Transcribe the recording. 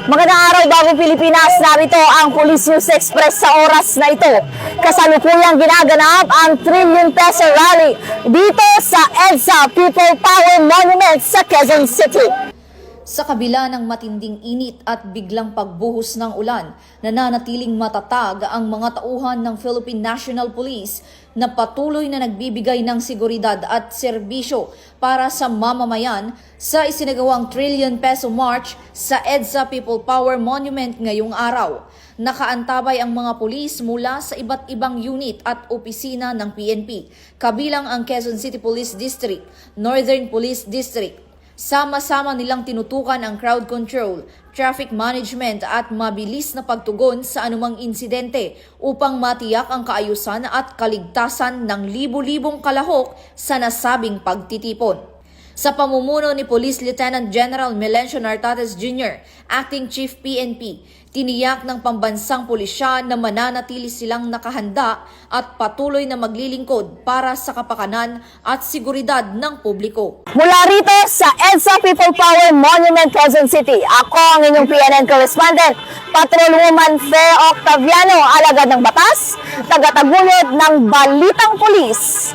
Magandang araw, Bagong Pilipinas. Narito ang Police News Express sa oras na ito. Kasalukuyang ginaganap ang Trillion Peso Rally dito sa EDSA People Power Monument sa Quezon City. Sa kabila ng matinding init at biglang pagbuhos ng ulan, nananatiling matatag ang mga tauhan ng Philippine National Police na patuloy na nagbibigay ng seguridad at serbisyo para sa mamamayan sa isinagawang Trillion Peso March sa EDSA People Power Monument ngayong araw. Nakaantabay ang mga pulis mula sa iba't ibang unit at opisina ng PNP, kabilang ang Quezon City Police District, Northern Police District. Sama-sama nilang tinutukan ang crowd control, traffic management at mabilis na pagtugon sa anumang insidente upang matiyak ang kaayusan at kaligtasan ng libu-libong kalahok sa nasabing pagtitipon. Sa pamumuno ni Police Lieutenant General Melencio Nartates Jr., Acting Chief PNP, tiniyak ng pambansang pulisya na mananatili silang nakahanda at patuloy na maglilingkod para sa kapakanan at seguridad ng publiko. Mula rito sa EDSA People Power Monument, Quezon City, ako ang inyong PNN correspondent, Patrolwoman Fe Octaviano, alagad ng batas, tagataguyod ng Balitang Pulis.